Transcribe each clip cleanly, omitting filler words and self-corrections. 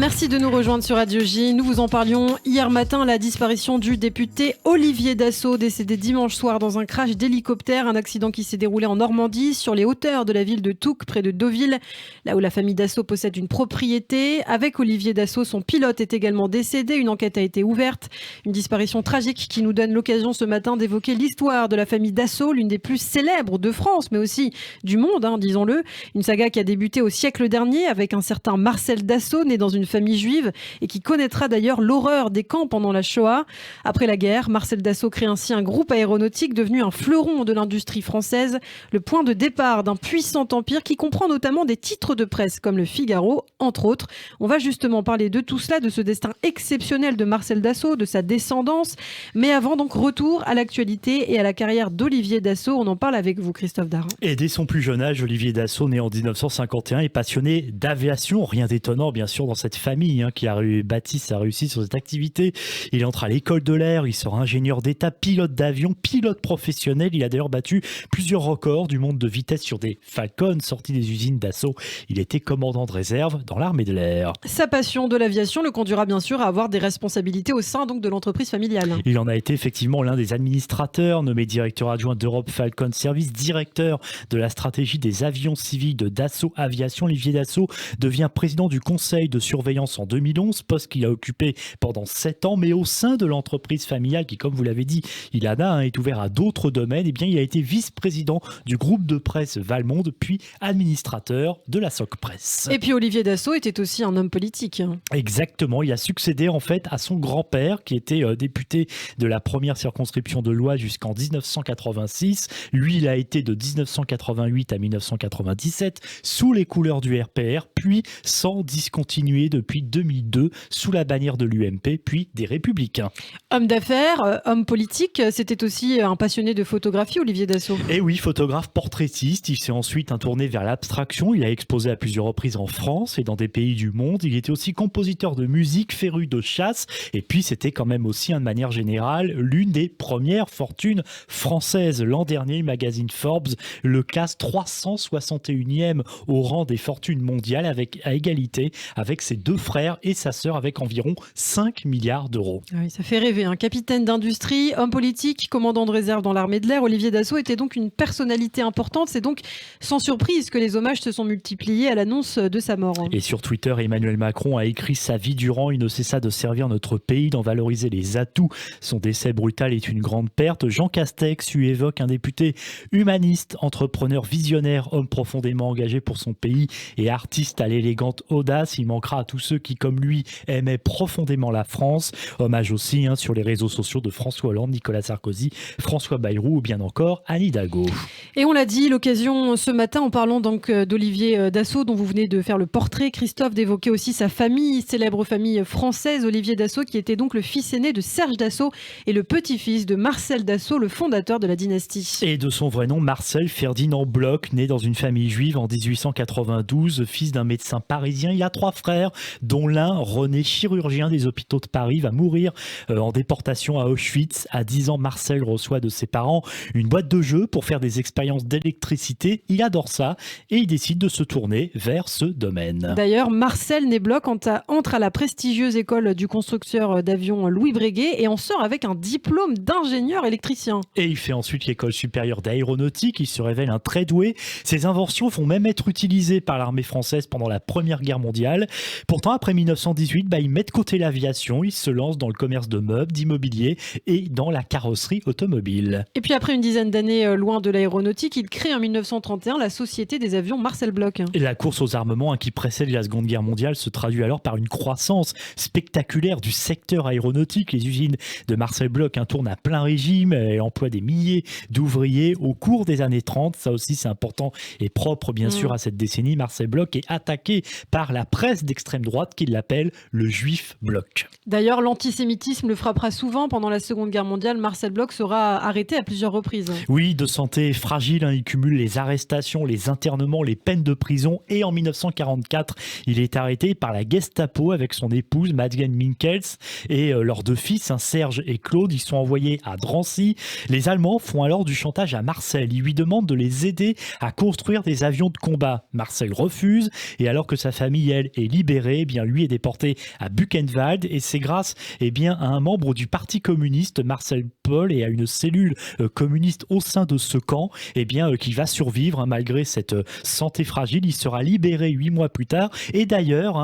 Merci de nous rejoindre sur Radio J. Nous vous en parlions hier matin, la disparition du député Olivier Dassault, décédé dimanche soir dans un crash d'hélicoptère. Un accident qui s'est déroulé en Normandie, sur les hauteurs de la ville de Touques, près de Deauville, là où la famille Dassault possède une propriété. Avec Olivier Dassault, son pilote est également décédé. Une enquête a été ouverte. Une disparition tragique qui nous donne l'occasion ce matin d'évoquer l'histoire de la famille Dassault, l'une des plus célèbres de France, mais aussi du monde, disons-le. Une saga qui a débuté au siècle dernier avec un certain Marcel Dassault, né dans une famille juive et qui connaîtra d'ailleurs l'horreur des camps pendant la Shoah. Après la guerre, Marcel Dassault crée ainsi un groupe aéronautique devenu un fleuron de l'industrie française, le point de départ d'un puissant empire qui comprend notamment des titres de presse comme le Figaro, entre autres. On va justement parler de tout cela, de ce destin exceptionnel de Marcel Dassault, de sa descendance. Mais avant, donc, retour à l'actualité et à la carrière d'Olivier Dassault. On en parle avec vous, Christophe Darin. Et dès son plus jeune âge, Olivier Dassault, né en 1951, est passionné d'aviation. Rien d'étonnant, bien sûr, dans cette famille qui a bâti sa réussite sur cette activité. Il entre à l'école de l'air, il sera ingénieur d'État, pilote d'avion, pilote professionnel. Il a d'ailleurs battu plusieurs records du monde de vitesse sur des Falcon sortis des usines Dassault. Il était commandant de réserve dans l'armée de l'air. Sa passion de l'aviation le conduira bien sûr à avoir des responsabilités au sein donc de l'entreprise familiale. Il en a été effectivement l'un des administrateurs, nommé directeur adjoint d'Europe Falcon Service, directeur de la stratégie des avions civils de Dassault Aviation. Olivier Dassault devient président du conseil de surveillance en 2011, poste qu'il a occupé pendant 7 ans, mais au sein de l'entreprise familiale qui, comme vous l'avez dit, Ilana, est ouvert à d'autres domaines. Eh bien, il a été vice-président du groupe de presse Valmonde, puis administrateur de la SOC Presse. Et puis Olivier Dassault était aussi un homme politique. Exactement, il a succédé en fait à son grand-père qui était député de la première circonscription de l'Oise jusqu'en 1986. Lui, il a été de 1988 à 1997 sous les couleurs du RPR, puis sans discontinuer depuis 2002 sous la bannière de l'UMP, puis des Républicains. Homme d'affaires, homme politique, c'était aussi un passionné de photographie, Olivier Dassault. Et oui, photographe portraitiste, il s'est ensuite tourné vers l'abstraction. Il a exposé à plusieurs reprises en France et dans des pays du monde. Il était aussi compositeur de musique, féru de chasse. Et puis, c'était quand même aussi, de manière générale, l'une des premières fortunes françaises. L'an dernier, le magazine Forbes le classe 361e au rang des fortunes mondiales, à égalité avec ses deux frères et sa sœur, avec environ 5 milliards d'euros. Oui, ça fait rêver. Capitaine d'industrie, homme politique, commandant de réserve dans l'armée de l'air, Olivier Dassault était donc une personnalité importante. C'est donc sans surprise que les hommages se sont multipliés à l'annonce de sa mort. Et sur Twitter, Emmanuel Macron a écrit: sa vie durant, il ne cessa de servir notre pays, d'en valoriser les atouts. Son décès brutal est une grande perte. Jean Castex lui évoque un député humaniste, entrepreneur visionnaire, homme profondément engagé pour son pays et artiste à l'élégante audace. Il manquera à tous ceux qui, comme lui, aimaient profondément la France. Hommage aussi sur les réseaux sociaux de François Hollande, Nicolas Sarkozy, François Bayrou ou bien encore Anne Hidalgo. Et on l'a dit, l'occasion ce matin, en parlant donc d'Olivier Dassault, dont vous venez de faire le portrait, Christophe, d'évoquer aussi sa famille, célèbre famille française, Olivier Dassault, qui était donc le fils aîné de Serge Dassault et le petit-fils de Marcel Dassault, le fondateur de la dynastie. Et de son vrai nom, Marcel Ferdinand Bloch, né dans une famille juive en 1892, fils d'un médecin parisien. Il a 3 frères, dont l'un, René, chirurgien des hôpitaux de Paris, va mourir en déportation à Auschwitz. À 10 ans, Marcel reçoit de ses parents une boîte de jeux pour faire des expériences d'électricité. Il adore ça et il décide de se tourner vers ce domaine. D'ailleurs, Marcel né Bloch entre à la prestigieuse école du constructeur d'avions Louis Breguet et en sort avec un diplôme d'ingénieur électricien. Et il fait ensuite l'école supérieure d'aéronautique. Il se révèle un très doué. Ses inventions vont même être utilisées par l'armée française pendant la Première Guerre mondiale. Pourtant, après 1918, il met de côté l'aviation. Il se lance dans le commerce de meubles, d'immobilier et dans la carrosserie automobile. Et puis après une dizaine d'années loin de l'aéronautique, il crée en 1931 la Société des avions Marcel Bloch. Et la course aux armements qui précède la Seconde Guerre mondiale se traduit alors par une croissance spectaculaire du secteur aéronautique. Les usines de Marcel Bloch tournent à plein régime et emploient des milliers d'ouvriers au cours des années 30. Ça aussi, c'est important et propre bien sûr à cette décennie. Marcel Bloch est attaqué par la presse d'extrême droite qui l'appelle le juif Bloch. D'ailleurs, l'antisémitisme le frappera souvent pendant la Seconde Guerre mondiale. Marcel Bloch sera arrêté à plusieurs reprises. Oui, de santé fragile, il cumule les arrestations, les internements, les peines de prison et en 1944, il est arrêté par la Gestapo avec son épouse Madeleine Minkels et leurs 2 fils, Serge et Claude. Ils sont envoyés à Drancy. Les Allemands font alors du chantage à Marcel. Ils lui demandent de les aider à construire des avions de combat. Marcel refuse et alors que sa famille, elle, est libérée, libéré, eh bien lui est déporté à Buchenwald et c'est grâce à un membre du Parti communiste, Marcel Paul, et à une cellule communiste au sein de ce camp qui va survivre malgré cette santé fragile. Il sera libéré 8 mois plus tard et d'ailleurs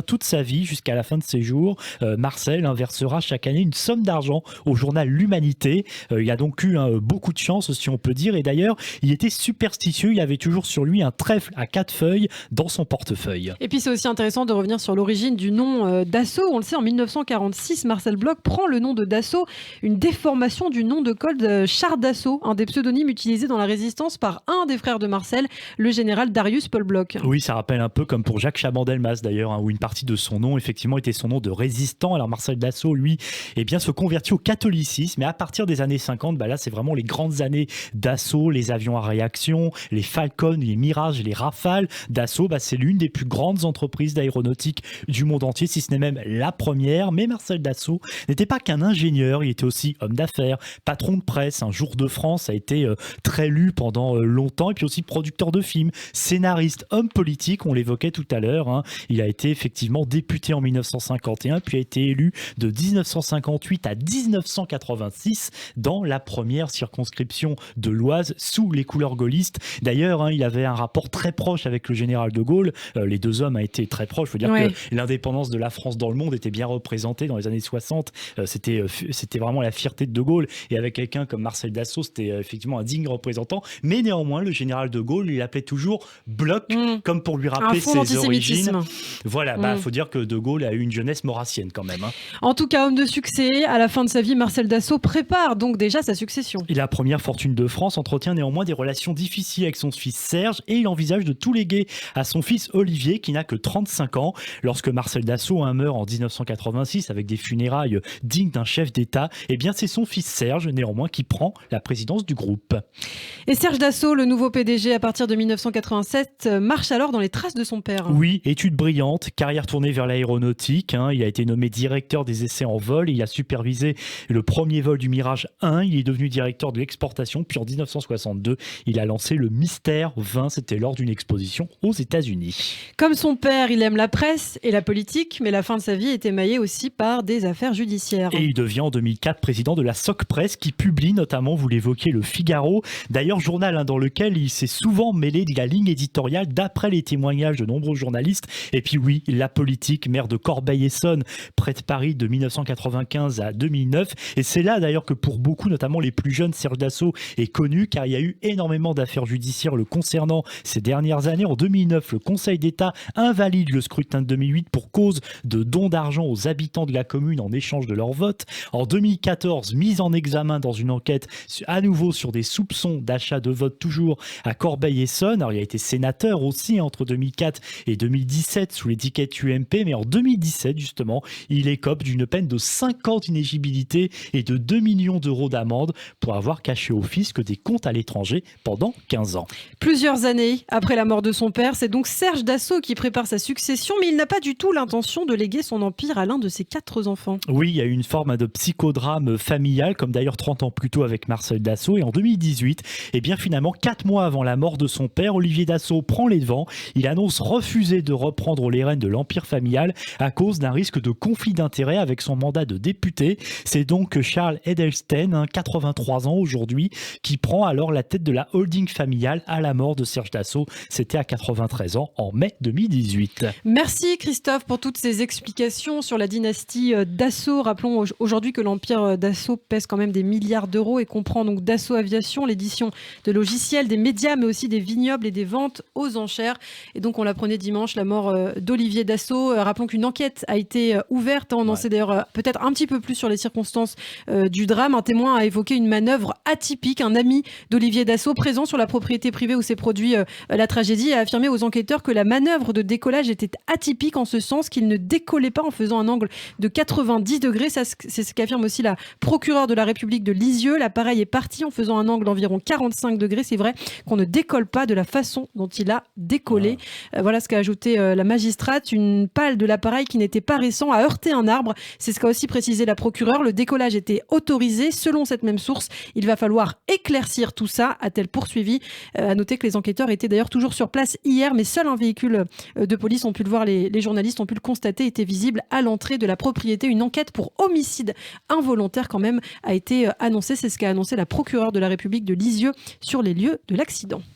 toute sa vie jusqu'à la fin de ses jours, Marcel versera chaque année une somme d'argent au journal L'Humanité. Il a donc eu beaucoup de chance, si on peut dire, et d'ailleurs il était superstitieux, il avait toujours sur lui un trèfle à 4 feuilles dans son portefeuille. Et puis c'est aussi intéressant de revenir sur l'origine du nom Dassault. On le sait, en 1946, Marcel Bloch prend le nom de Dassault, une déformation du nom de code Char d'Assaut, un des pseudonymes utilisés dans la résistance par un des frères de Marcel, le général Darius Paul Bloch. Oui, ça rappelle un peu comme pour Jacques Chaban-Delmas d'ailleurs, où une partie de son nom effectivement était son nom de résistant. Alors Marcel Dassault, lui, se convertit au catholicisme, et à partir des années 50, là c'est vraiment les grandes années Dassault, les avions à réaction, les Falcon, les Mirage, les Rafales. Dassault, c'est l'une des plus grandes entreprises d'aéronautique du monde entier, si ce n'est même la première. Mais Marcel Dassault n'était pas qu'un ingénieur, il était aussi homme d'affaires, patron de presse. Un Jour de France a été très lu pendant longtemps, et puis aussi producteur de films, scénariste, homme politique, on l'évoquait tout à l'heure. Il a été effectivement député en 1951, puis a été élu de 1958 à 1986 dans la première circonscription de l'Oise sous les couleurs gaullistes. D'ailleurs, il avait un rapport très proche avec le général de Gaulle. Les deux hommes étaient très proches. Il faut dire que l'indépendance de la France dans le monde était bien représentée dans les années 60. C'était vraiment la fierté de Gaulle. Et avec quelqu'un comme Marcel Dassault, c'était effectivement un digne représentant. Mais néanmoins, le général de Gaulle, il l'appelait toujours Bloch, comme pour lui rappeler ses origines. Voilà, faut dire que de Gaulle a eu une jeunesse maurassienne quand même. En tout cas, homme de succès, à la fin de sa vie, Marcel Dassault prépare donc déjà sa succession. Et la première fortune de France entretient néanmoins des relations difficiles avec son fils Serge, et il envisage de tout léguer à son fils Olivier, qui n'a que 35 ans. Lorsque Marcel Dassault meurt en 1986 avec des funérailles dignes d'un chef d'État, c'est son fils Serge néanmoins qui prend la présidence du groupe. Et Serge Dassault, le nouveau PDG à partir de 1987, marche alors dans les traces de son père. Oui, études brillantes, carrière tournée vers l'aéronautique. Il a été nommé directeur des essais en vol, il a supervisé le premier vol du Mirage 1, il est devenu directeur de l'exportation, puis en 1962, il a lancé le Mystère 20, c'était lors d'une exposition aux États-Unis. Comme son père, il aime la presse et la politique, mais la fin de sa vie est émaillée aussi par des affaires judiciaires. Et il devient en 2004 président de la Soc Presse, qui publie notamment, vous l'évoquiez, le Figaro. D'ailleurs, journal dans lequel il s'est souvent mêlé de la ligne éditoriale d'après les témoignages de nombreux journalistes. Et puis oui, la politique, maire de Corbeil-Essonnes, près de Paris de 1995 à 2009. Et c'est là d'ailleurs que pour beaucoup, notamment les plus jeunes, Serge Dassault est connu, car il y a eu énormément d'affaires judiciaires le concernant ces dernières années. En 2009, le Conseil d'État invalide le scrutin de 2008 pour cause de dons d'argent aux habitants de la commune en échange de leur vote. En 2014, mise en examen dans une enquête à nouveau sur des soupçons d'achat de vote toujours à Corbeil-Essonnes. Alors il a été sénateur aussi entre 2004 et 2017 sous l'étiquette UMP, mais en 2017 justement, il écope d'une peine de 5 ans d'inéligibilité et de 2 millions d'euros d'amende pour avoir caché au fisc des comptes à l'étranger pendant 15 ans. Plusieurs années après la mort de son père, c'est donc Serge Dassault qui prépare sa succession, mais il n'a pas du tout l'intention de léguer son empire à l'un de ses 4 enfants. Oui, il y a eu une forme de psychodrame familial, comme d'ailleurs 30 ans plus tôt avec Marcel Dassault. Et en 2018, finalement, 4 mois avant la mort de son père, Olivier Dassault prend les devants. Il annonce refuser de reprendre les rênes de l'empire familial à cause d'un risque de conflit d'intérêts avec son mandat de député. C'est donc Charles Edelstein, 83 ans aujourd'hui, qui prend alors la tête de la holding familiale à la mort de Serge Dassault. C'était à 93 ans en mai 2018. Merci Christophe pour toutes ces explications sur la dynastie Dassault. Rappelons aujourd'hui que l'empire Dassault pèse quand même des milliards d'euros et comprend donc Dassault Aviation, l'édition de logiciels, des médias, mais aussi des vignobles et des ventes aux enchères. Et donc on l'apprenait dimanche, la mort d'Olivier Dassault. Rappelons qu'une enquête a été ouverte. On en sait d'ailleurs peut-être un petit peu plus sur les circonstances du drame. Un témoin a évoqué une manœuvre atypique. Un ami d'Olivier Dassault, présent sur la propriété privée où s'est produit la tragédie, a affirmé aux enquêteurs que la manœuvre de décollage était atypique en ce sens qu'il ne décollait pas en faisant un angle de 90 degrés. Ça, c'est ce qu'affirme aussi la procureure de la République de Lisieux. L'appareil est parti en faisant un angle d'environ 45 degrés. C'est vrai qu'on ne décolle pas de la façon dont il a décollé. Voilà ce qu'a ajouté la magistrate. Une pale de l'appareil qui n'était pas récent a heurté un arbre. C'est ce qu'a aussi précisé la procureure. Le décollage était autorisé. Selon cette même source, il va falloir éclaircir tout ça, a-t-elle poursuivi. À noter que les enquêteurs étaient d'ailleurs toujours sur place hier, mais seul un véhicule de police ont pu le voir voir les journalistes ont pu le constater, était visible à l'entrée de la propriété. Une enquête pour homicide involontaire quand même a été annoncée. C'est ce qu'a annoncé la procureure de la République de Lisieux sur les lieux de l'accident.